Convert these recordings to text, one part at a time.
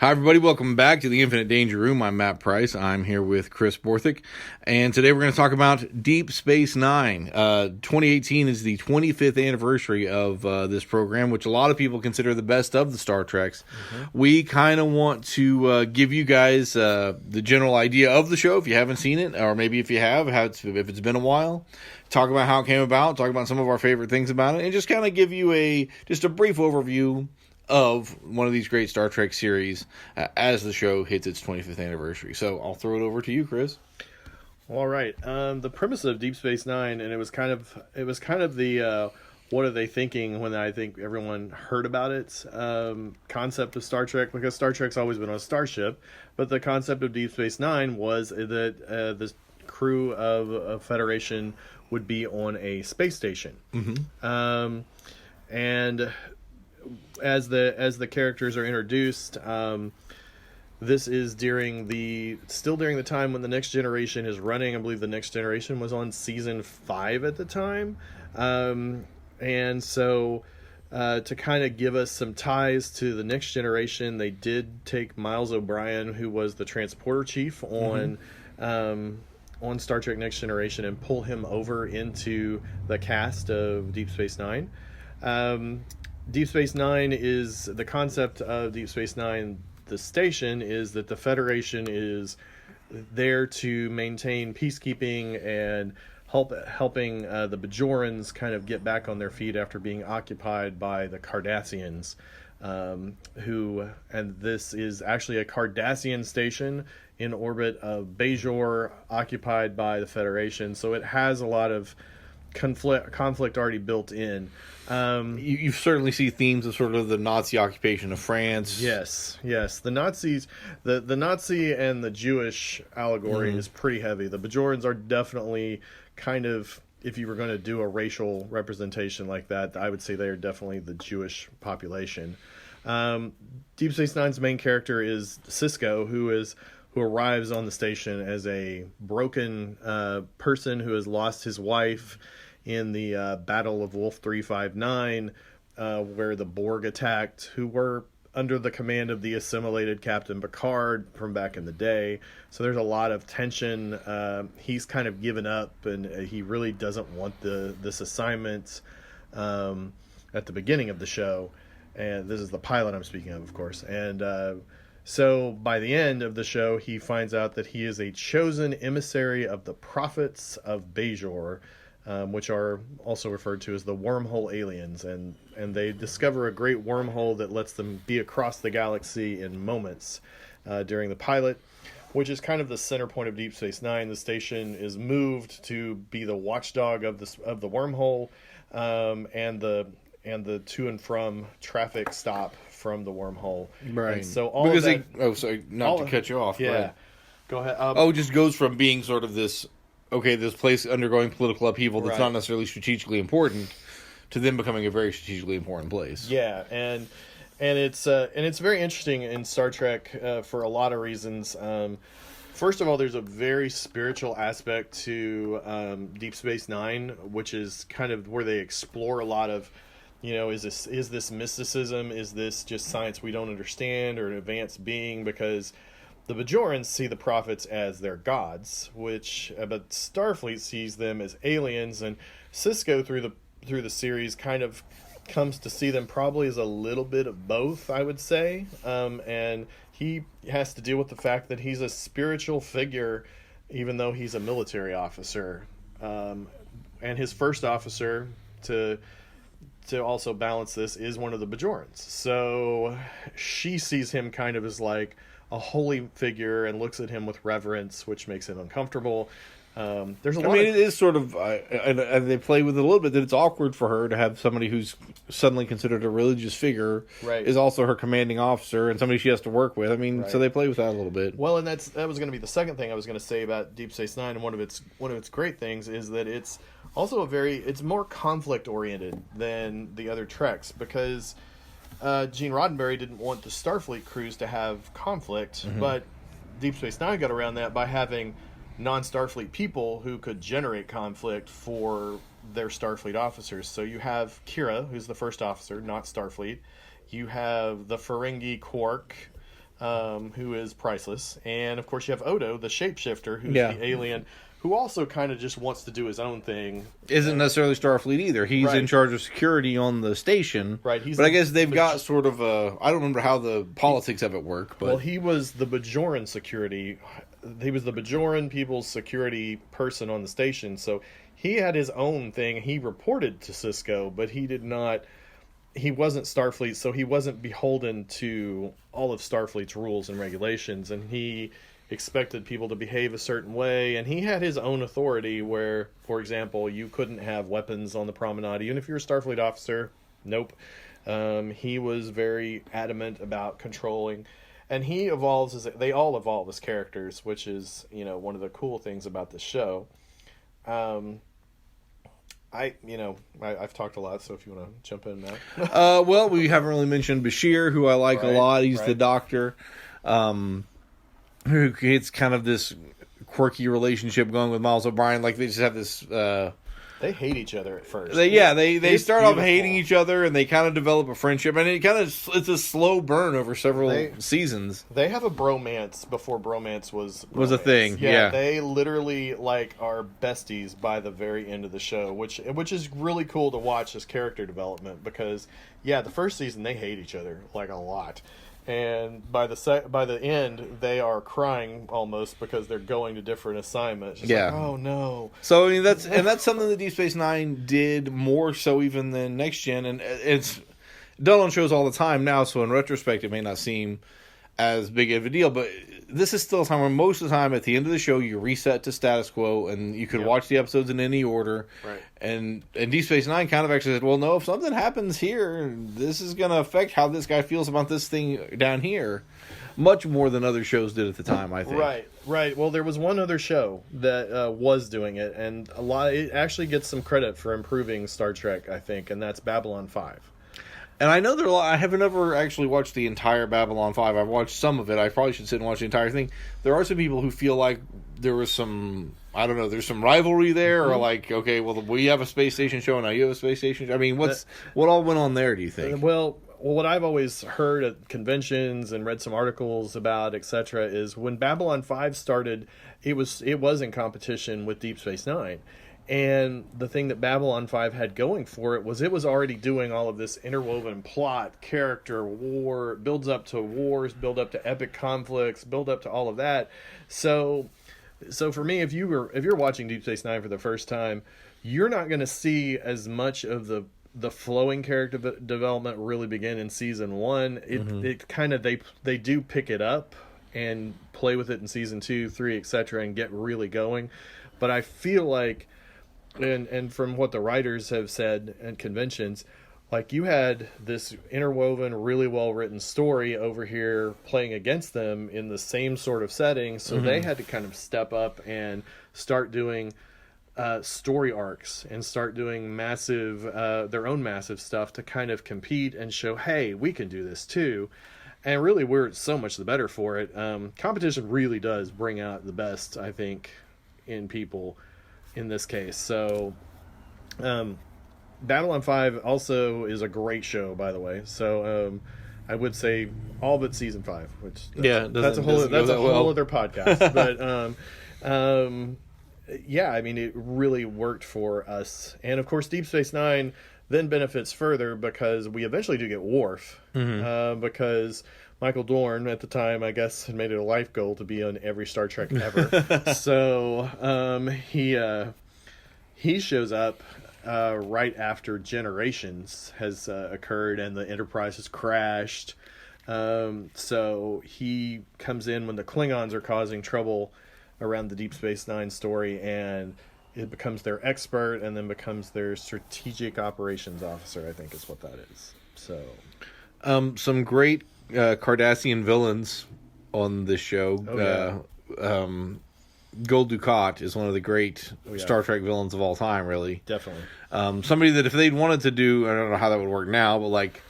Hi, everybody. Welcome back to the Infinite Danger Room. I'm Matt Price. I'm here with Chris Borthick. And today we're going to talk about Deep Space Nine. 2018 is the 25th anniversary of this program, which a lot of people consider the best of the Star Treks. Mm-hmm. We kind of want to give you guys the general idea of the show if you haven't seen it, or maybe if you have, if it's been a while. Talk about how it came about, talk about some of our favorite things about it, and just kind of give you a brief overview of one of these great Star Trek series as the show hits its 25th anniversary. So I'll throw it over to you, Chris. All right. The premise of Deep Space Nine, and it was kind of the what are they thinking when I think everyone heard about it concept of Star Trek, because Star Trek's always been on a starship, but the concept of Deep Space Nine was that the crew of Federation would be on a space station. Mm-hmm. And as the characters are introduced, this is during the time when the Next Generation is running. I believe the Next Generation was on season 5 at the time, and so to kind of give us some ties to the Next Generation, they did take Miles O'Brien, who was the transporter chief on Star Trek Next Generation, and pull him over into the cast of Deep Space Nine. Deep Space Nine is the concept of Deep Space Nine. The station is that the Federation is there to maintain peacekeeping and helping the Bajorans kind of get back on their feet after being occupied by the Cardassians. And this is actually a Cardassian station in orbit of Bajor, occupied by the Federation. So it has a lot of conflict already built in. You certainly see themes of sort of the Nazi occupation of France. Yes. The Nazis, the Nazi and the Jewish allegory is pretty heavy. The Bajorans are definitely kind of, if you were going to do a racial representation like that, I would say they are definitely the Jewish population. Deep Space Nine's main character is Sisko, who arrives on the station as a broken person who has lost his wife in the Battle of Wolf 359, where the Borg attacked, who were under the command of the assimilated Captain Picard from back in the day. So there's a lot of tension. He's kind of given up, and he really doesn't want this assignment at the beginning of the show. And this is the pilot I'm speaking of course. And so by the end of the show, he finds out that he is a chosen emissary of the prophets of Bajor, which are also referred to as the wormhole aliens, and they discover a great wormhole that lets them be across the galaxy in moments during the pilot, which is kind of the center point of Deep Space Nine. The station is moved to be the watchdog of the wormhole, and the to and from traffic stop from the wormhole. Right. And so all because of that, sorry, not to cut you off. Yeah. But, go ahead. it just goes from being sort of this place undergoing political upheaval that's not necessarily strategically important, to then becoming a very strategically important place. Yeah, and it's very interesting in Star Trek for a lot of reasons. First of all, there's a very spiritual aspect to Deep Space Nine, which is kind of where they explore a lot of, is this mysticism? Is this just science we don't understand, or an advanced being? Because the Bajorans see the prophets as their gods, but Starfleet sees them as aliens, and Sisko through the series kind of comes to see them probably as a little bit of both, I would say. And he has to deal with the fact that he's a spiritual figure, even though he's a military officer. And his first officer, to also balance this, is one of the Bajorans. So she sees him kind of as like a holy figure and looks at him with reverence, which makes him uncomfortable. There's a lot. It is sort of, and they play with it a little bit, that it's awkward for her to have somebody who's suddenly considered a religious figure is also her commanding officer and somebody she has to work with. So they play with that a little bit. Well, and that was going to be the second thing I was going to say about Deep Space Nine, and one of its great things is that it's also it's more conflict oriented than the other Treks, because Gene Roddenberry didn't want the Starfleet crews to have conflict, but Deep Space Nine got around that by having non-Starfleet people who could generate conflict for their Starfleet officers. So you have Kira, who's the first officer, not Starfleet. You have the Ferengi Quark, who is priceless, and of course you have Odo, the shapeshifter, who's Yeah. the alien, who also kind of just wants to do his own thing. Isn't necessarily Starfleet either. He's Right. in charge of security on the station. Right, But I guess they've got sort of a... I don't remember how the politics of it work, but... Well, he was the Bajoran security. He was the Bajoran people's security person on the station, so he had his own thing. He reported to Cisco, but he did not... He wasn't Starfleet, so he wasn't beholden to all of Starfleet's rules and regulations, and he expected people to behave a certain way, and he had his own authority where, for example, you couldn't have weapons on the promenade, even if you're a Starfleet officer. Nope. He was very adamant about controlling, and he evolves as... They all evolve as characters, which is, one of the cool things about the show. I've talked a lot, so if you want to jump in now. Well, we haven't really mentioned Bashir, who I like a lot. He's the doctor, who gets kind of this quirky relationship going with Miles O'Brien. Like, they just have this... They hate each other at first. They start off beautiful. hating each other, and they kind of develop a friendship, and it's a slow burn over several seasons. They have a bromance before bromance was a thing. Yeah, they literally are besties by the very end of the show, which is really cool to watch as character development, because the first season they hate each other a lot. And by the end, they are crying almost because they're going to different assignments. Just oh no! So I mean, that's something that Deep Space Nine did more so even than Next Gen, and it's done on shows all the time now. So in retrospect, it may not seem as big of a deal, but this is still a time where most of the time at the end of the show you reset to status quo, and you could watch the episodes in any order. Right. And Deep Space Nine kind of actually said, well, no, if something happens here, this is going to affect how this guy feels about this thing down here, much more than other shows did at the time, I think. Right. Well, there was one other show that was doing it, and it actually gets some credit for improving Star Trek, I think, and that's Babylon 5. And I know I haven't ever actually watched the entire Babylon 5. I've watched some of it. I probably should sit and watch the entire thing. There are some people who feel like there was some, I don't know, there's some rivalry there, or like, okay, well, we have a space station show, and now you have a space station show. I mean, what all went on there, do you think? Well, what I've always heard at conventions and read some articles about, etc., is when Babylon 5 started, it was in competition with Deep Space Nine. And the thing that Babylon 5 had going for it was already doing all of this interwoven plot, character, war, builds up to wars, build up to epic conflicts, build up to all of that. So for me, if you're watching Deep Space Nine for the first time, you're not going to see as much of the flowing character development really begin in season 1. It kind of they do pick it up and play with it in season 2, 3, etc., and get really going. But I feel like, and from what the writers have said at conventions, like, you had this interwoven, really well-written story over here playing against them in the same sort of setting, so they had to kind of step up and start doing story arcs and start doing their own massive stuff to kind of compete and show, hey, we can do this too. And really, we're so much the better for it. Competition really does bring out the best, I think, in people in this case. So Babylon 5 also is a great show, by the way. So I would say all but season 5, which that's a whole other podcast. But I mean, it really worked for us. And of course, Deep Space Nine then benefits further because we eventually do get Worf, because Michael Dorn at the time, I guess, had made it a life goal to be on every Star Trek ever. So he shows up right after Generations has occurred and the Enterprise has crashed. So he comes in when the Klingons are causing trouble around the Deep Space Nine story, and it becomes their expert and then becomes their strategic operations officer, I think is what that is. So some great Cardassian villains on this show. Gul Dukat is one of the great Star Trek villains of all time, really. Definitely. Somebody that if they'd wanted to do, I don't know how that would work now, but like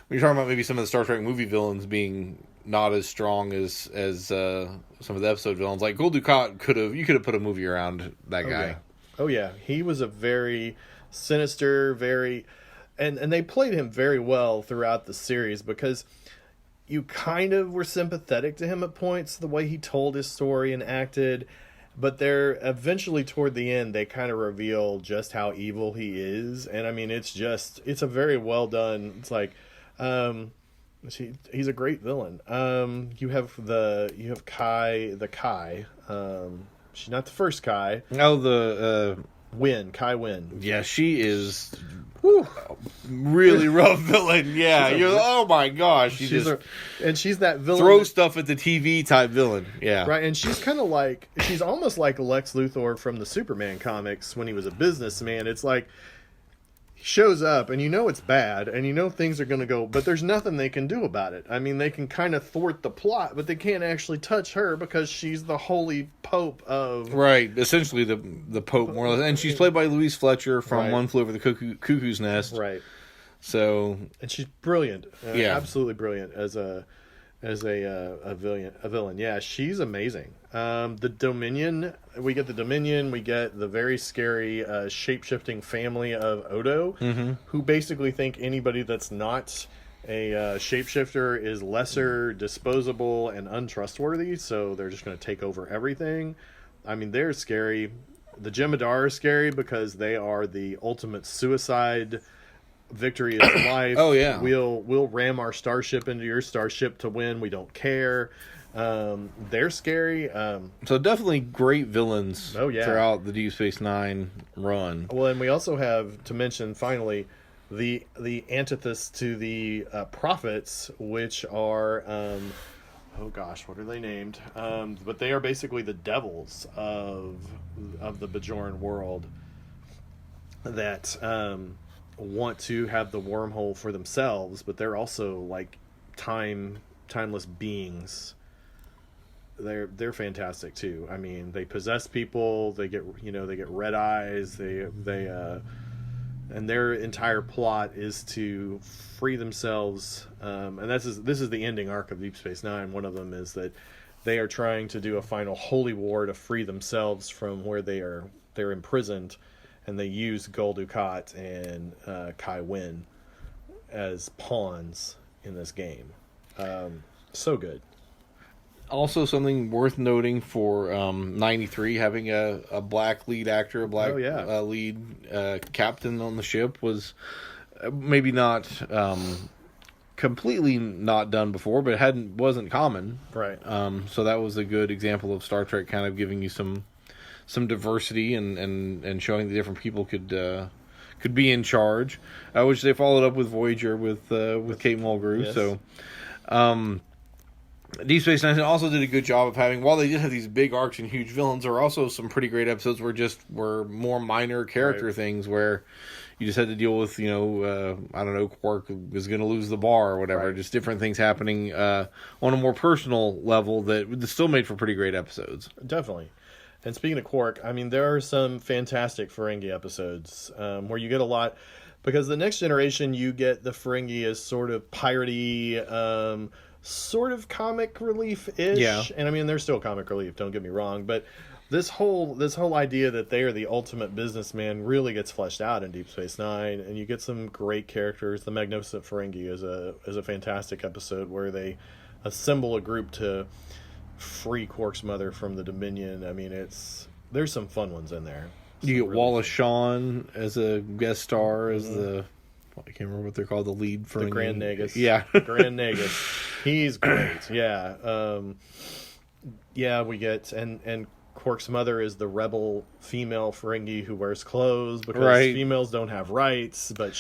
when you're talking about maybe some of the Star Trek movie villains being not as strong as some of the episode villains, like Gul Dukat you could have put a movie around that guy. Oh yeah, he was a very sinister, and they played him very well throughout the series, because you kind of were sympathetic to him at points, the way he told his story and acted. But they're eventually toward the end, they kind of reveal just how evil he is. And I mean, it's a very well done. It's like, he's a great villain. You have Kai. She's not the first Kai. Oh, the Kai Wynn. Yeah, she is. Whew, really rough villain. Yeah, oh my gosh, she's that villain. Throw stuff at the TV type villain. Yeah, right. And she's kind of like, she's almost like Lex Luthor from the Superman comics when he was a businessman. It's like he shows up and it's bad and things are going to go, but there's nothing they can do about it. I mean, they can kind of thwart the plot, but they can't actually touch her because she's the holy pope of... Right, essentially the pope, more or less. And she's played by Louise Fletcher from One Flew Over the Cuckoo's Nest. Right. So... And she's brilliant. Absolutely brilliant as a villain. Yeah, she's amazing. The Dominion, we get the very scary shape-shifting family of Odo, who basically think anybody that's not a shapeshifter is lesser, disposable, and untrustworthy, so they're just going to take over everything. I mean, they're scary. The Jem'Hadar are scary because they are the ultimate suicide. Victory is life. Oh yeah, we'll ram our starship into your starship to win. We don't care. They're scary. So definitely great villains. Oh yeah, throughout the Deep Space Nine run. Well, and we also have to mention finally the antithesis to the prophets, which are oh gosh, what are they named? But they are basically the devils of the Bajoran world that want to have the wormhole for themselves, but they're also like timeless beings. They're fantastic too. I mean, they possess people. They get red eyes. And their entire plot is to free themselves. And this is the ending arc of Deep Space Nine. One of them is that they are trying to do a final holy war to free themselves from where they're imprisoned. And they use Gul Dukat and Kai Wynn as pawns in this game. So good. Also, something worth noting for 93, having a black lead actor, lead captain on the ship was maybe not completely not done before, but wasn't common. Right. So that was a good example of Star Trek kind of giving you some diversity and showing the different people could be in charge, which they followed up with Voyager with Kate Mulgrew. Yes. So Deep Space Nine also did a good job of having, while they did have these big arcs and huge villains, there were also some pretty great episodes were more minor character things where you just had to deal with, Quark was going to lose the bar or whatever. Right. Just different things happening on a more personal level that still made for pretty great episodes. Definitely. And speaking of Quark, I mean, there are some fantastic Ferengi episodes where you get a lot, because the Next Generation, you get the Ferengi as sort of piratey, sort of comic relief-ish. Yeah. And I mean, they're still comic relief, don't get me wrong, but this whole idea that they are the ultimate businessman really gets fleshed out in Deep Space Nine, and you get some great characters. The Magnificent Ferengi is a fantastic episode where they assemble a group to free Quark's mother from the Dominion. I mean, there's some fun ones in there. You get really Wallace Shawn as a guest star as the, I can't remember what they're called, the lead for the Grand Nagus. Yeah, Grand Nagus. He's great. Yeah, we get and Quark's mother is the rebel female Ferengi who wears clothes because females don't have rights, but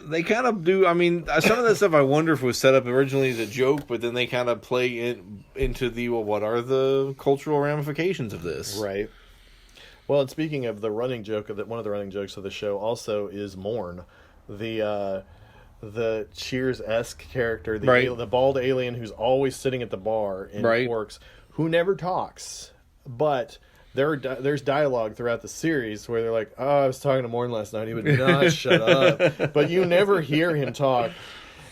they kind of do. I mean, some of that stuff I wonder if was set up originally as a joke, but then they kind of play into what are the cultural ramifications of this? Right. Well, and speaking of the running joke, one of the running jokes of the show also is Morn, the Cheers-esque character, the bald alien who's always sitting at the bar in Quark's, who never talks, but there's dialogue throughout the series where they're like, "Oh, I was talking to Morn last night. He would not shut up." But you never hear him talk.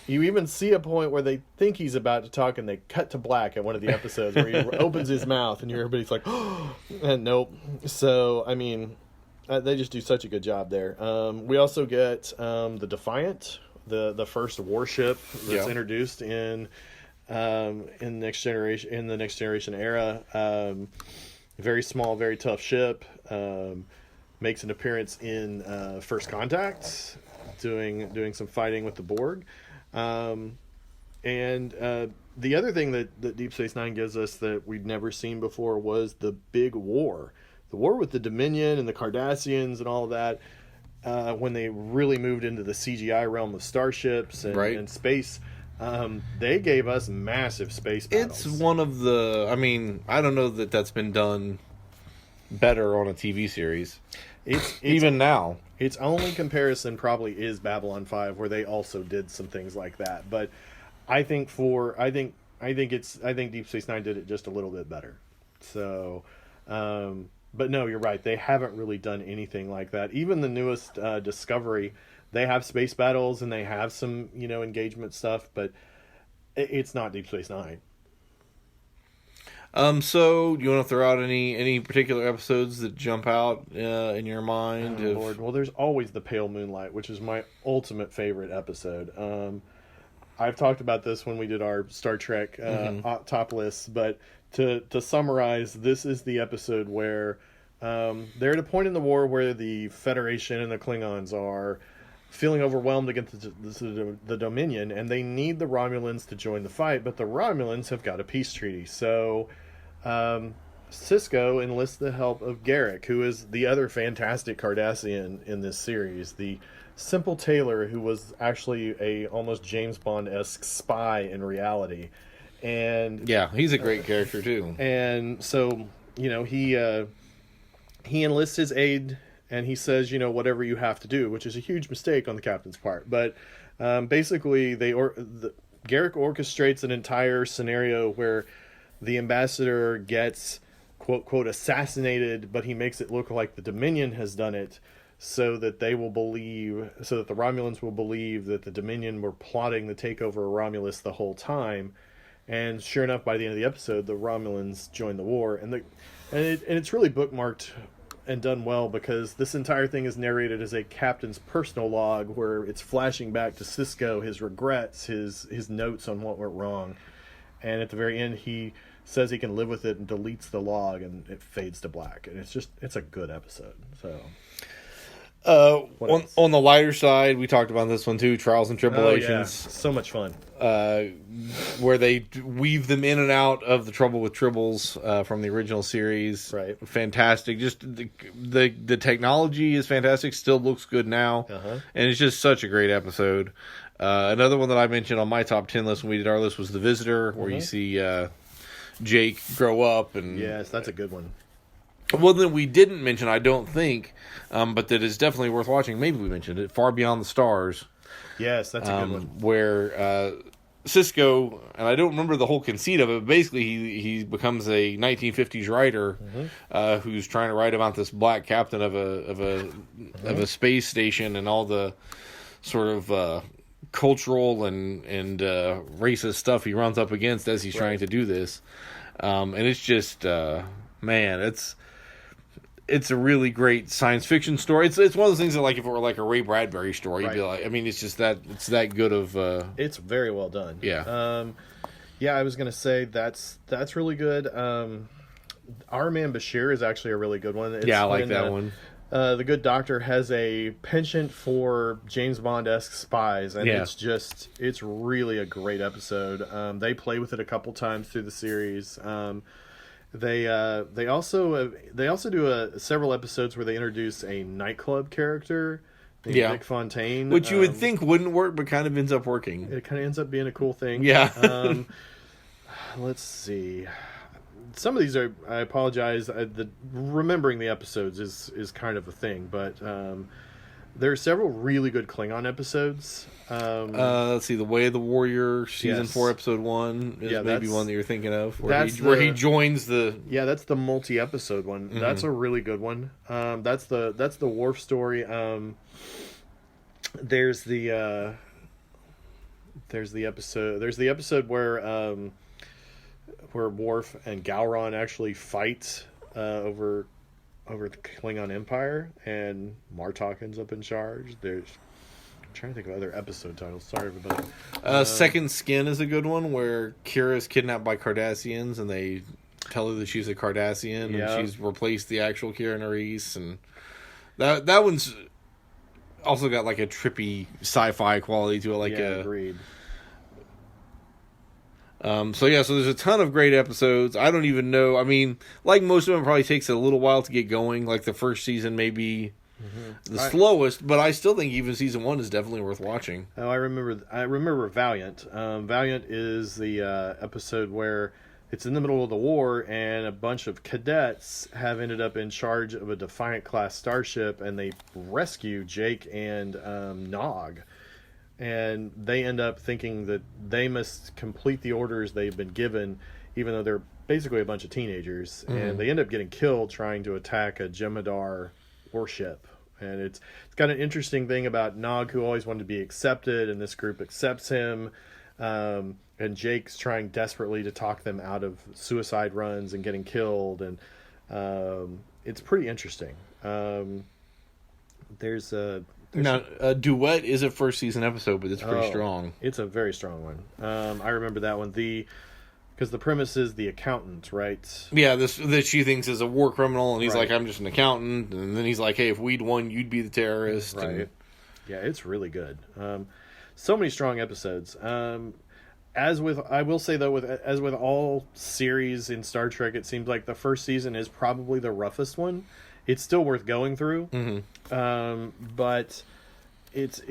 You even see a point where they think he's about to talk, and they cut to black at one of the episodes where he opens his mouth, and everybody's like, "Oh," and nope. So, I mean, they just do such a good job there. We also get the Defiant, the first warship that's Yeah. introduced in next generation in the Next Generation era. Very small, very tough ship. Makes an appearance in First Contact, doing some fighting with the Borg. And the other thing that Deep Space Nine gives us that we'd never seen before was the big war. The war with the Dominion and the Cardassians and all of that, when they really moved into the CGI realm of starships and space, they gave us massive space battles. It's one of the... I mean, I don't know that that's been done better on a TV series. It's even now. Its only comparison probably is Babylon 5, where they also did some things like that. But I think Deep Space Nine did it just a little bit better. So, but no, you're right. They haven't really done anything like that. Even the newest Discovery, they have space battles and they have some engagement stuff, but it's not Deep Space Nine. So you want to throw out any particular episodes that jump out in your mind? Oh, Lord. Well, there's always the Pale Moonlight, which is my ultimate favorite episode. I've talked about this when we did our Star Trek top lists, but to summarize, this is the episode where they're at a point in the war where the Federation and the Klingons are feeling overwhelmed against the Dominion, and they need the Romulans to join the fight, but the Romulans have got a peace treaty. So Sisko enlists the help of Garrick, who is the other fantastic Cardassian in this series, the simple tailor who was actually a almost James Bond-esque spy in reality. And yeah, he's a great character too. And so, he enlists his aid, and he says, whatever you have to do, which is a huge mistake on the captain's part. But basically, Garrick orchestrates an entire scenario where the ambassador gets, quote, quote, assassinated, but he makes it look like the Dominion has done it, so that the Romulans will believe that the Dominion were plotting the takeover of Romulus the whole time. And sure enough, by the end of the episode, the Romulans join the war, and it's really bookmarked and done well, because this entire thing is narrated as a captain's personal log, where it's flashing back to Sisko, his regrets, his notes on what went wrong, and at the very end, he says he can live with it and deletes the log, and it fades to black, and it's a good episode. So. On the lighter side, we talked about this one too, Trials and Tribulations. Oh, yeah. So much fun. Where they weave them in and out of the Trouble with Tribbles from the original series. Right. Fantastic. Just the technology is fantastic. Still looks good now. Uh-huh. And it's just such a great episode. Another one that I mentioned on my top 10 list when we did our list was The Visitor, where you see Jake grow up. And yes, that's a good one. Well, then we didn't mention, I don't think, but that is definitely worth watching. Maybe we mentioned it, Far Beyond the Stars. Yes, that's a good one. Where Sisko, and I don't remember the whole conceit of it, but basically he becomes a 1950s writer who's trying to write about this black captain of a space station and all the sort of cultural and racist stuff he runs up against as he's trying to do this. And it's just, man, it's a really great science fiction story. It's one of those things that, like, if it were like a Ray Bradbury story, you'd be like, I mean, it's just it's that good of. It's very well done. Yeah. Yeah, I was gonna say that's really good. Our Man Bashir is actually a really good one. It's I like that one. The Good Doctor has a penchant for James Bond-esque spies, and it's really a great episode. They play with it a couple times through the series. They also do several episodes where they introduce a nightclub character named Dick Fontaine, which you would think wouldn't work, but kind of ends up working. It kind of ends up being a cool thing. Yeah. Let's see. Some of these are. I apologize. Remembering the episodes is kind of a thing, but there are several really good Klingon episodes. Let's see, The Way of the Warrior, season 4, episode 1 is maybe one that you're thinking of, where he joins the. Yeah, that's the multi-episode one. Mm-hmm. That's a really good one. That's the Worf story. There's the episode where Worf and Gowron actually fight over the Klingon Empire, and Martok ends up in charge. There's trying to think of other episode titles. Sorry, everybody. Second Skin is a good one where Kira is kidnapped by Cardassians and they tell her that she's a Cardassian and she's replaced the actual Kira Nerys, and that one's also got like a trippy sci-fi quality to it. Like agreed. So there's a ton of great episodes. I don't even know. I mean, like most of them, it probably takes a little while to get going. Like the first season may be the slowest, but I still think even season 1 is definitely worth watching. Oh, I remember Valiant. Valiant is the episode where it's in the middle of the war, and a bunch of cadets have ended up in charge of a Defiant class starship, and they rescue Jake and Nog. And they end up thinking that they must complete the orders they've been given, even though they're basically a bunch of teenagers. Mm-hmm. And they end up getting killed trying to attack a Jem'Hadar warship. And it's got an interesting thing about Nog, who always wanted to be accepted, and this group accepts him. And Jake's trying desperately to talk them out of suicide runs and getting killed. And it's pretty interesting. Now, Duet is a first season episode, but it's pretty strong. It's a very strong one. I remember that one. Because the premise is the accountant, right? Yeah, that she thinks is a war criminal, and he's like, I'm just an accountant. And then he's like, hey, if we'd won, you'd be the terrorist. Right. And... Yeah, it's really good. So many strong episodes. I will say though, as with all series in Star Trek, it seems like the first season is probably the roughest one. It's still worth going through, but it's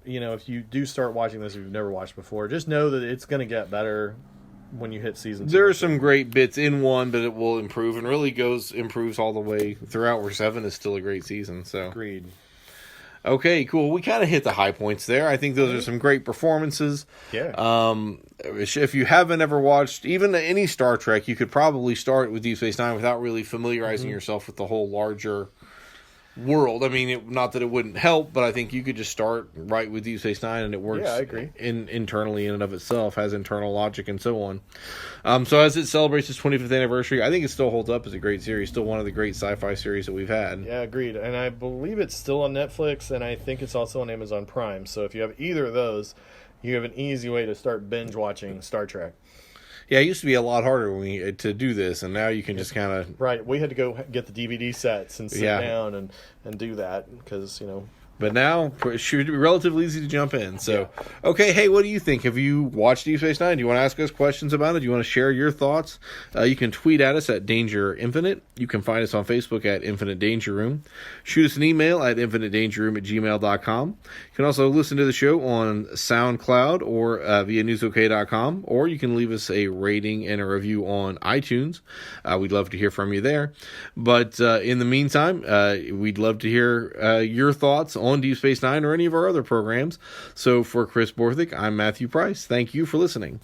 if you do start watching this, if you've never watched before, just know that it's going to get better when you hit season 2. There are some great bits in 1, but it will improve and really improves all the way throughout. Where 7 is still a great season. So agreed. Okay, cool. We kind of hit the high points there. I think those are some great performances. Yeah. If you haven't ever watched even any Star Trek, you could probably start with Deep Space Nine without really familiarizing yourself with the whole larger world. I mean, not that it wouldn't help, but I think you could just start right with Deep Space Nine, and it works. Yeah, I agree. Internally in and of itself, has internal logic and so on. So as it celebrates its 25th anniversary, I think it still holds up as a great series, still one of the great sci-fi series that we've had. Yeah, agreed. And I believe it's still on Netflix, and I think it's also on Amazon Prime. So if you have either of those, you have an easy way to start binge watching Star Trek. Yeah, it used to be a lot harder to do this, and now you can just kind of... Right, we had to go get the DVD sets and sit down and do that, because, But now, it should be relatively easy to jump in. So, okay, hey, what do you think? Have you watched Deep Space Nine? Do you want to ask us questions about it? Do you want to share your thoughts? You can tweet at us at Danger Infinite. You can find us on Facebook at Infinite Danger Room. Shoot us an email at infinitedangerroom@gmail.com. You can also listen to the show on SoundCloud or via newsok.com, or you can leave us a rating and a review on iTunes. We'd love to hear from you there. But in the meantime, we'd love to hear your thoughts on Deep Space Nine or any of our other programs. So for Chris Borthick, I'm Matthew Price. Thank you for listening.